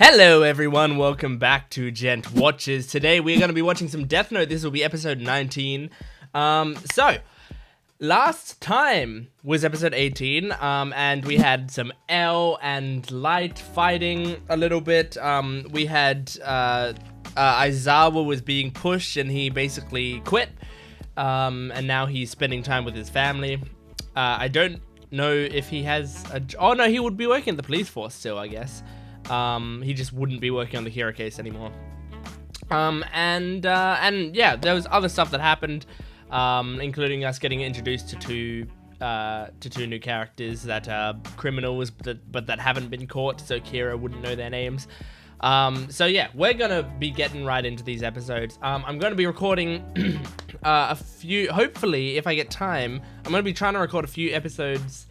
Hello everyone, welcome back to Gent Watches. Today we're going to be watching some Death Note. This will be episode 19. So, last time was episode 18, and we had some L and Light fighting a little bit. We had, Aizawa was being pushed and he basically quit, and now he's spending time with his family. I don't know if he has a... Oh no, he would be working at the police force still, I guess. He just wouldn't be working on the hero case anymore. And yeah, there was other stuff that happened, including us getting introduced to two new characters that are criminals, but that haven't been caught, so Kira wouldn't know their names. So yeah, we're gonna be getting right into these episodes. I'm gonna be recording a few, hopefully, if I get time, I'm gonna be trying to record a few episodes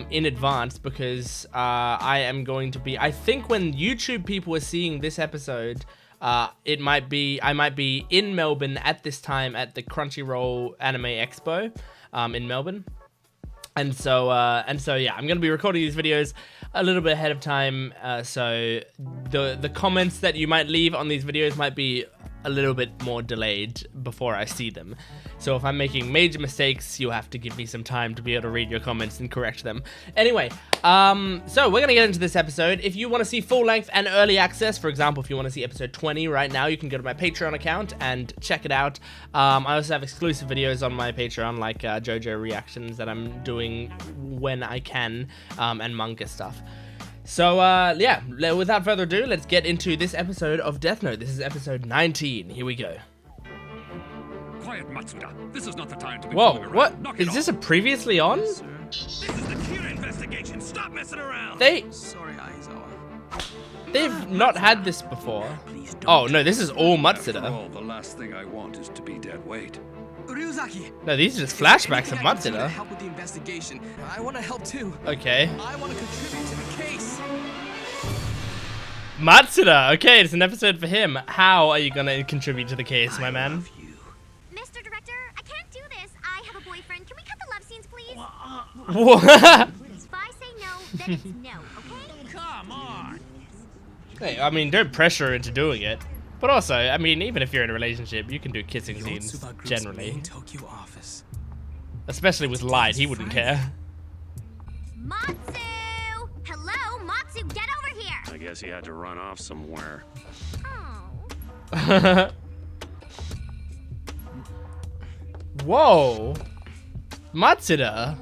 in advance, because I think when YouTube people are seeing this episode, I might be in Melbourne at this time at the Crunchyroll Anime Expo in Melbourne. And so yeah, I'm gonna be recording these videos a little bit ahead of time, so the comments that you might leave on these videos might be a little bit more delayed before I see them. So if I'm making major mistakes, you'll have to give me some time to be able to read your comments and correct them. Anyway, so we're gonna get into this episode. If you want to see full length and early access, for example, if you want to see episode 20 right now, you can go to my Patreon account and check it out. I also have exclusive videos on my Patreon, like JoJo reactions that I'm doing when I can, and manga stuff. So, yeah, without further ado, let's get into this episode of Death Note. This is episode 19. Here we go. Quiet, Matsuda. This is not the time to be... Whoa, what? Is this a previously on? Yes, this is the Kira investigation. Stop messing around. Sorry, Aizawa. They've not had this before. Oh, no, this is all Matsuda. After all, the last thing I want is to be dead weight. Ryuzaki. No, these are just flashbacks of Matsuda. Help with the investigation. I want to help too. Okay. I want to contribute to the case. Matsuda. Okay, it's an episode for him. How are you gonna contribute to the case, my man? Mr. Director, I can't do this. I have a boyfriend. Can we cut the love scenes, please? What? If I say no, then it's no, okay? Come on. Hey, I mean, don't pressure her into doing it. But also, I mean, even if you're in a relationship, you can do kissing scenes, generally. Tokyo office. Especially with Light, he wouldn't care. Matsu! Hello, Matsu, get over here! I guess he had to run off somewhere. Oh. Whoa. Matsuda.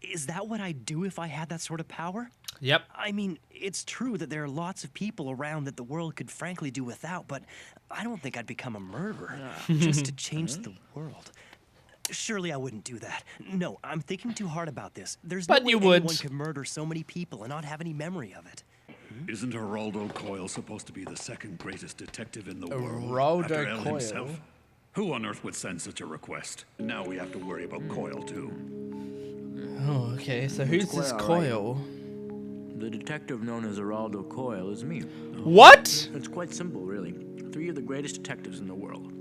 Is that what I'd do if I had that sort of power? Yep. I mean, it's true that there are lots of people around that the world could frankly do without, but I don't think I'd become a murderer just to change the world. Surely I wouldn't do that. No, I'm thinking too hard about this. There's no way anyone could murder so many people and not have any memory of it. Isn't Geraldo Coyle supposed to be the second greatest detective in the world? Geraldo after L Coyle? himself? Who on earth would send such a request? Now we have to worry about Coyle too. Oh, okay, so who's this Coyle? The detective known as Geraldo Coyle is me. What? It's quite simple, really. 3 of the greatest detectives in the world.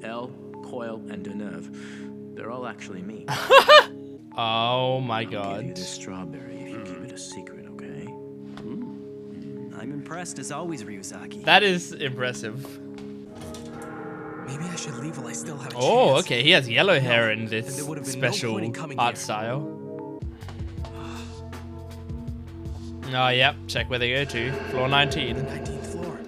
L, Coyle, and Deneuve. They're all actually me. Oh my I'll give you god. the strawberry if you keep it a secret, okay? I'm impressed as always, Ryuzaki. That is impressive. Maybe I should leave while I still have a chance. Oh, okay, he has yellow hair in there this would have been no special point in coming art here. style. Oh, yep, check where they go to. Floor 19. 19th floor.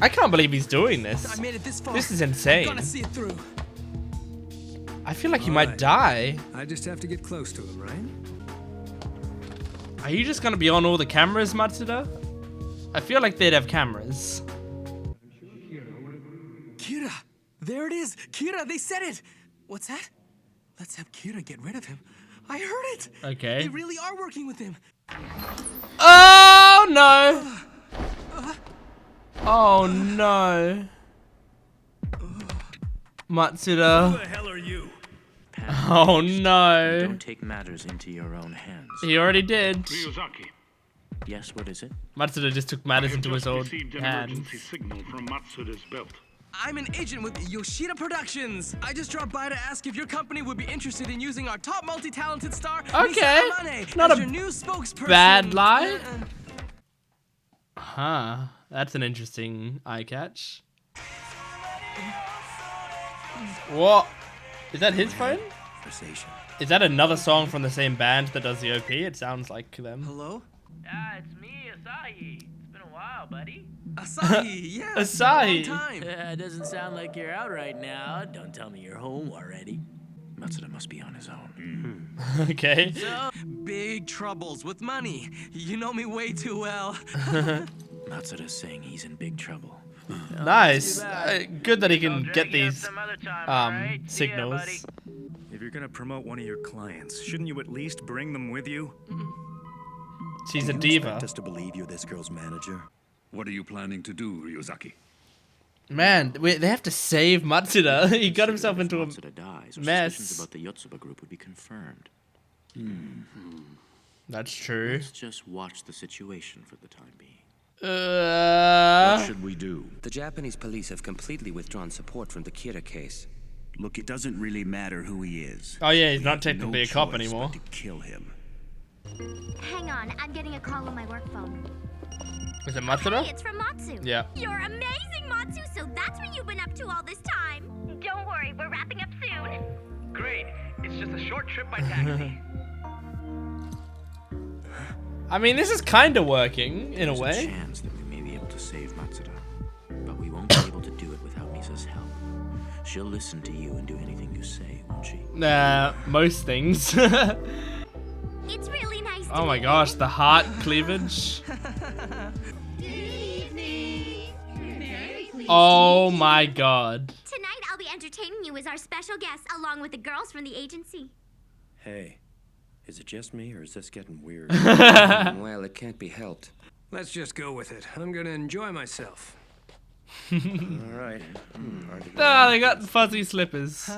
I can't believe he's doing this. I made it this far. This is insane. I'm gonna see it through. I feel like he might die. I just have to get close to him, right? Are you just gonna be on all the cameras, Matsuda? I feel like they'd have cameras. Kira! There it is! Kira, they said it! What's that? Let's have Kira get rid of him. I heard it! Okay. They really are working with him. Oh no! Oh no. Matsuda. Who the hell are you? Oh no. Don't take matters into your own hands. He already did. Ryuzaki, Yes, what is it? Matsuda just took matters into his own received an hands. emergency signal from Matsuda's belt. I'm an agent with Yoshida Productions. I just dropped by to ask if your company would be interested in using our top multi-talented star, Okay. Misa Amane, Not as a your new spokesperson. bad lie. Huh. That's an interesting eye catch. What? Is that his phone? Conversation. Is that another song from the same band that does the OP? It sounds like them. Hello? It's me, Asahi. It's been a while, buddy. Asahi, yeah. It's been a Asahi. long time. It doesn't sound like you're out right now. Don't tell me you're home already. Matsuda must be on his own. Okay. Big troubles with money. You know me way too well. Matsuda's saying he's in big trouble. Nice. Good that he I'll can drag get you up these some other time, alright? See ya, signals. buddy. If you're gonna promote one of your clients, shouldn't you at least bring them with you? She's a You diva. expect us to believe you're this girl's manager? What are you planning to do, Ryuzaki? Man, they have to save Matsuda. He got himself into a Matsuda dies, mess. suspicions about the Yotsuba group would be confirmed. That's true. Let's just watch the situation for the time being. What should we do? The Japanese police have completely withdrawn support from the Kira case. Look, it doesn't really matter who he is. Oh yeah, he's We not have technically no a cop choice anymore. but to kill him. Hang on, I'm getting a call on my work phone. Is it Matsuda? Hey, it's from Matsu. Yeah. You're amazing, Matsu, so that's what you've been up to all this time. Don't worry, we're wrapping up soon. Great. It's just a short trip by taxi. I mean, this is kind of working in a There's a way. chance that we may be able to save Matsuda, but we won't be able to do it without Misa's help. She'll listen to you and do anything you say, won't she? Nah, most things. It's really nice to Oh my meet gosh, the heart cleavage. Oh my god. Tonight I'll be entertaining you as our special guest along with the girls from the agency. Hey, is it just me or is this getting weird? Well, it can't be helped. Let's just go with it. I'm gonna enjoy myself. All right. Hard to get Ah, they got fuzzy slippers.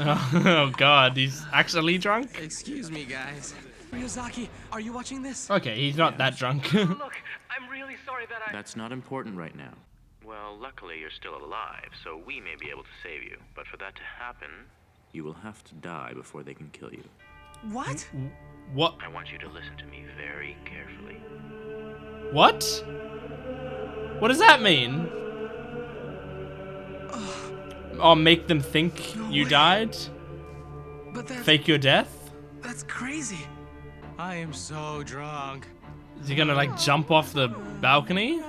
Oh god, he's actually drunk? Excuse me, guys. Ryuzaki, are you watching this? Okay, he's not that drunk. Look, I'm really sorry that I... That's not important right now. Well, luckily you're still alive, so we may be able to save you. But for that to happen, You will have to die before they can kill you. What? What? I want you to listen to me very carefully. What? What does that mean? Oh, make them think you died? But Fake your death? that's crazy. I am so drunk. Is he gonna like jump off the balcony?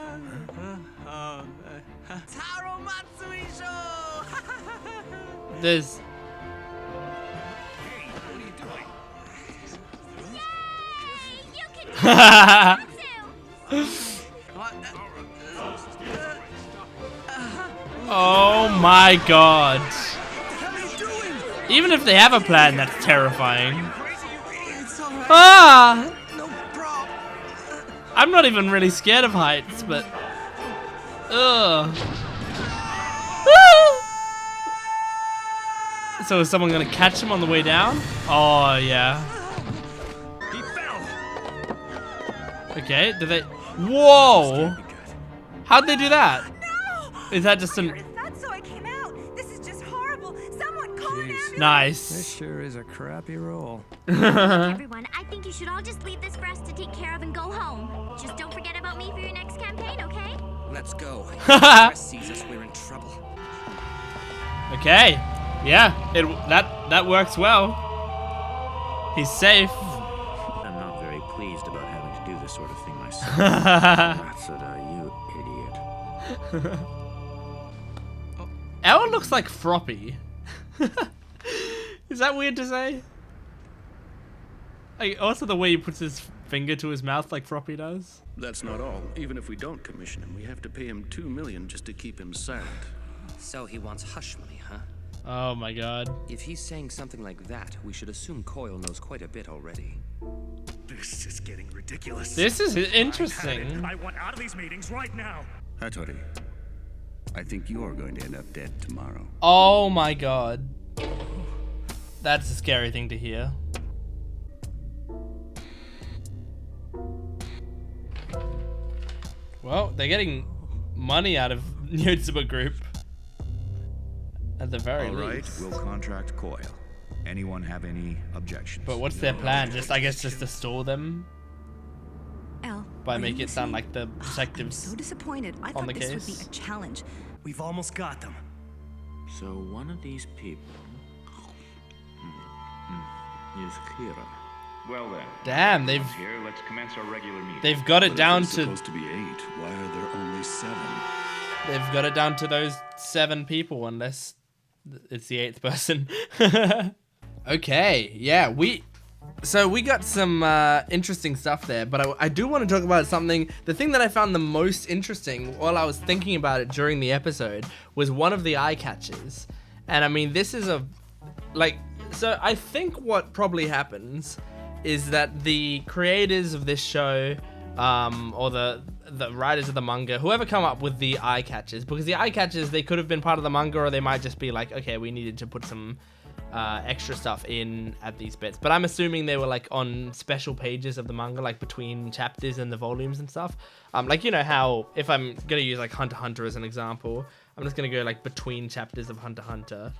Taro Matsui show! There's... You can do it, Matsu! Oh my god. Even if they have a plan, that's terrifying. Ah! I'm not even really scared of heights, but... Ugh. So is someone gonna catch him on the way down? Oh, yeah. He fell! Okay, did they... Whoa! How'd they do that? Is that just an... That's so I came out. This is just horrible. Someone call an ambulance. Nice. This sure is a crappy roll. Everyone, I think you should all just leave this for us to take care of and go home. Just don't forget about me for your next campaign, okay? Let's go. If the press sees us, we're in trouble. Okay. Yeah, that works well. He's safe. I'm not very pleased about having to do this sort of thing myself. Matsuda, you idiot. Ella looks like Froppy. Is that weird to say? Also the way he puts his finger to his mouth like Froppy does. That's not all. Even if we don't commission him, we have to pay him $2 million just to keep him silent. So he wants hush money, huh? Oh my god. If he's saying something like that, we should assume Coyle knows quite a bit already. This is getting ridiculous. This is interesting. I want out of these meetings right now. Hattori, I think you're going to end up dead tomorrow. Oh my god. That's a scary thing to hear. Well, they're getting money out of Yotsuba Group. At the very All right, least. we'll contract Coyle. Anyone have any objections? But what's their plan? Just, I guess, just to stall them? by making it sound like the I'm detectives so disappointed. I on thought the this would be case. a challenge. We've almost got them. So one of these people is Kira. Well then. Damn, they've Here, let's commence our regular meeting. they've got it But down if to there's supposed to be 8, why are there only 7? they've got it down to those 7 people, unless it's the 8th person. Okay, yeah, we got some interesting stuff there, but I do want to talk about something. The thing that I found the most interesting while I was thinking about it during the episode was one of the eye catches. And I mean, this is so I think what probably happens is that the creators of this show, or the writers of the manga, whoever come up with the eye catches, because the eye catches, they could have been part of the manga, or they might just be like, okay, we needed to put some extra stuff in at these bits. But I'm assuming they were like on special pages of the manga, like between chapters and the volumes and stuff. Like, you know how, if I'm gonna use like Hunter x Hunter as an example, I'm just gonna go like between chapters of Hunter x Hunter.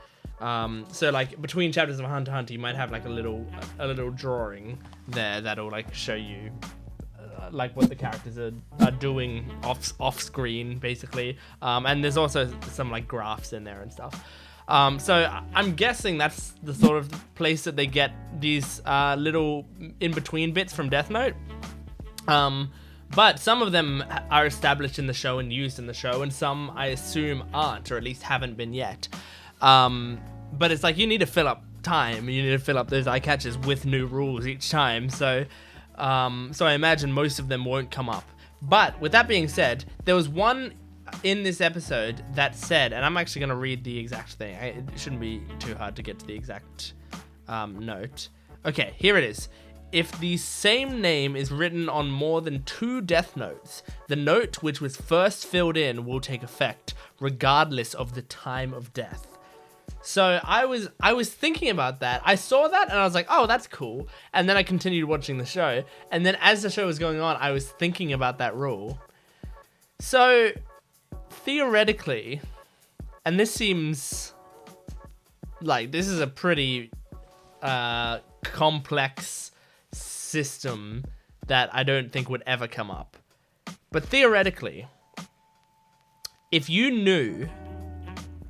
So like between chapters of Hunter x Hunter, you might have like a little drawing there that'll like show you like what the characters are doing off screen, basically. And there's also some like graphs in there and stuff. So I'm guessing that's the sort of place that they get these little in-between bits from Death Note. But some of them are established in the show and used in the show, and some I assume aren't, or at least haven't been yet. But it's like you need to fill up time. You need to fill up those eye catches with new rules each time. So I imagine most of them won't come up. But with that being said, there was one in this episode that said, and I'm actually going to read the exact thing. It shouldn't be too hard to get to the exact note. Okay, here it is. If the same name is written on more than 2 death notes, the note which was first filled in will take effect, regardless of the time of death. So I was thinking about that. I saw that and I was like, oh, that's cool. And then I continued watching the show. And then as the show was going on, I was thinking about that rule. So theoretically, and this seems like this is a pretty complex system that I don't think would ever come up. But theoretically, if you knew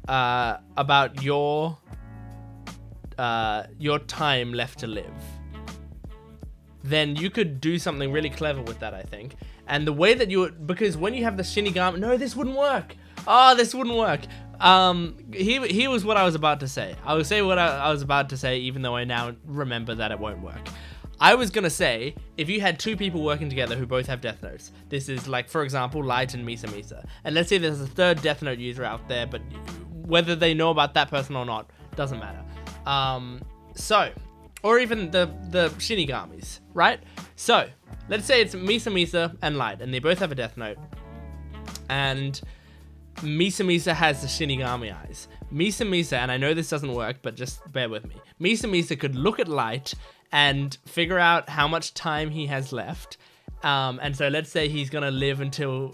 about your time left to live, then you could do something really clever with that, I think. And the way that you would, because when you have the Shinigami, no, this wouldn't work. Oh, this wouldn't work. Here was what I was about to say. I will say what I was about to say, even though I now remember that it won't work. I was gonna say, if you had 2 people working together who both have Death Notes, this is like, for example, Light and Misa Misa. And let's say there's a 3rd Death Note user out there, but whether they know about that person or not, doesn't matter. Or even the Shinigamis, right? So, let's say it's Misa Misa and Light, and they both have a Death Note. And Misa Misa has the Shinigami eyes. Misa Misa, and I know this doesn't work, but just bear with me. Misa Misa could look at Light and figure out how much time he has left. And so let's say he's gonna live until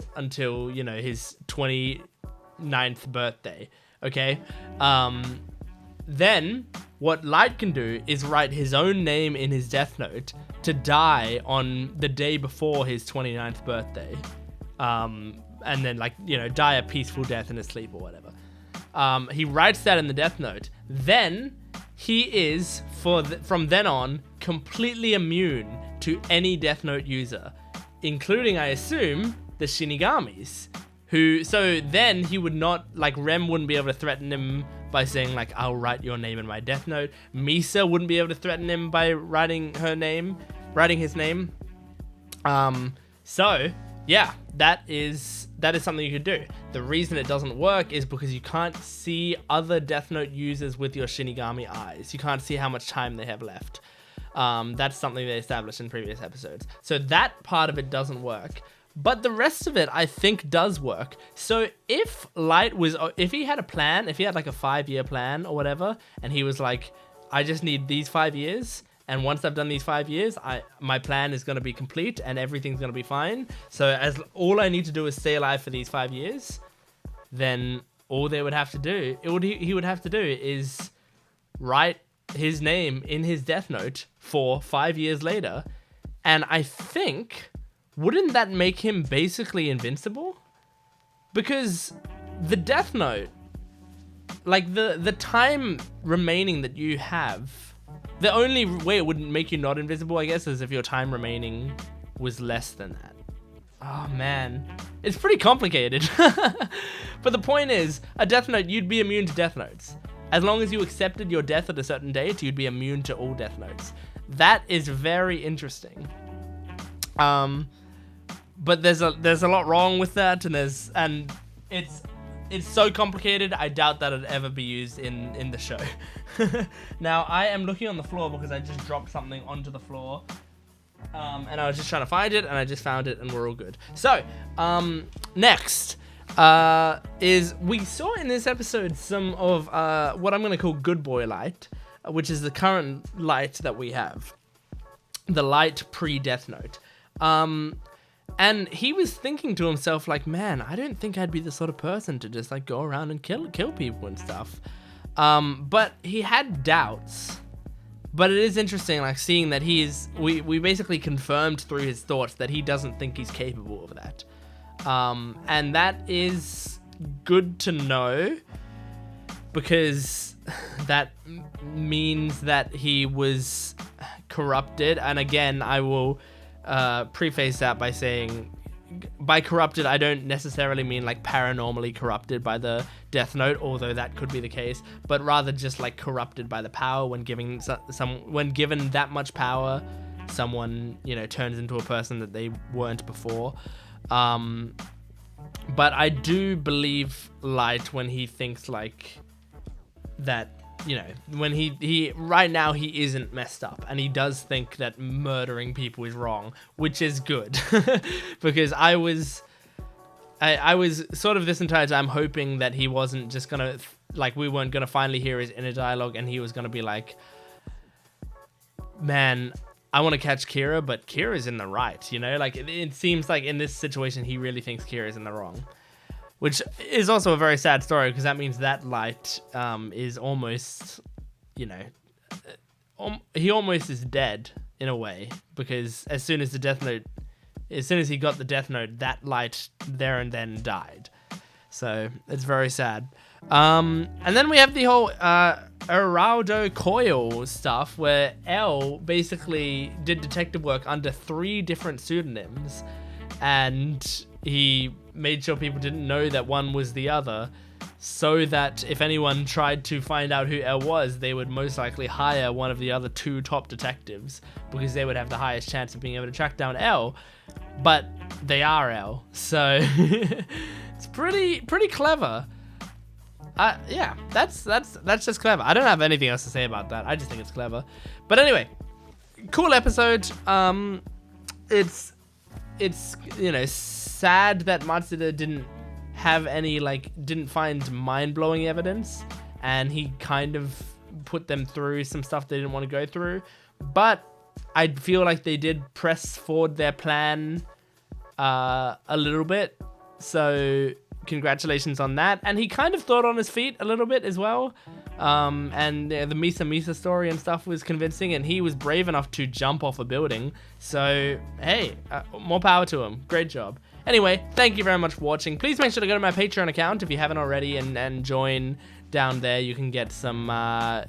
you know, his 29th birthday. Okay? Then what Light can do is write his own name in his Death Note to die on the day before his 29th birthday. And then, like, you know, die a peaceful death in his sleep or whatever. He writes that in the Death Note. Then he is, from then on, completely immune to any Death Note user, including, I assume, the Shinigamis. So then he would not, like, Rem wouldn't be able to threaten him by saying, like, I'll write your name in my Death Note. Misa wouldn't be able to threaten him by writing his name. So, yeah, that is something you could do. The reason it doesn't work is because you can't see other Death Note users with your Shinigami eyes. You can't see how much time they have left. That's something they established in previous episodes. So that part of it doesn't work. But the rest of it, I think, does work. So if he had a plan, if he had like a 5-year plan or whatever, and he was like, I just need these 5 years, and once I've done these 5 years, my plan is going to be complete and everything's going to be fine. So all I need to do is stay alive for these 5 years, then all they would have to do, he would have to do is write his name in his Death Note for 5 years later. And I think wouldn't that make him basically invincible? Because the Death Note, like the time remaining that you have, the only way it wouldn't make you not invisible, I guess, is if your time remaining was less than that. Oh man, it's pretty complicated. But the point is, a Death Note, you'd be immune to Death Notes. As long as you accepted your death at a certain date, you'd be immune to all Death Notes. That is very interesting. But there's a lot wrong with that, and it's so complicated. I doubt that it'd ever be used in the show. Now I am looking on the floor because I just dropped something onto the floor, and I was just trying to find it, and I just found it, and we're all good. So next is we saw in this episode some of what I'm gonna call Good Boy Light, which is the current light that we have, the light pre-Death Note. And he was thinking to himself, like, man, I don't think I'd be the sort of person to just, like, go around and kill people and stuff. But he had doubts. But it is interesting, like, seeing that we basically confirmed through his thoughts that he doesn't think he's capable of that. And that is good to know, because that means that he was corrupted. And again, I will preface that by saying, by corrupted, I don't necessarily mean like paranormally corrupted by the Death Note, although that could be the case, but rather just like corrupted by the power. When given that much power, someone, you know, turns into a person that they weren't before. But I do believe Light when he thinks like that. You know, when he right now he isn't messed up, and he does think that murdering people is wrong, which is good. Because I was sort of this entire time hoping that he wasn't just gonna, like, we weren't gonna finally hear his inner dialogue and he was gonna be like, man, I want to catch Kira, but Kira's in the right, you know? Like, it seems like in this situation he really thinks Kira's in the wrong. Which is also a very sad story, because that means that Light is almost, you know, he almost is dead in a way, because as soon as he got the Death Note, that Light there and then died. So it's very sad. And then we have the whole Araudo Coil stuff, where L basically did detective work under 3 different pseudonyms, and he made sure people didn't know that one was the other, so that if anyone tried to find out who L was, they would most likely hire one of the other 2 top detectives, because they would have the highest chance of being able to track down L. But they are L, so it's pretty clever. Yeah, that's just clever. I don't have anything else to say about that. I just think it's clever. But anyway, cool episode. It's you know, sad that Matsuda didn't have any, like, didn't find mind-blowing evidence, and he kind of put them through some stuff they didn't want to go through. But I feel like they did press forward their plan a little bit, so congratulations on that. And he kind of thought on his feet a little bit as well. And the Misa story and stuff was convincing, and he was brave enough to jump off a building. So, hey, more power to him. Great job. Anyway, thank you very much for watching. Please make sure to go to my Patreon account if you haven't already, and join down there. You can get some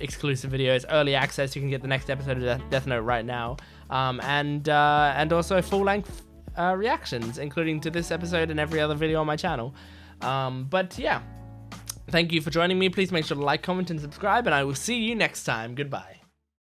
exclusive videos, early access. You can get the next episode of Death Note right now. And also full-length reactions, including to this episode and every other video on my channel. But yeah. Thank you for joining me. Please make sure to like, comment, and subscribe, and I will see you next time. Goodbye.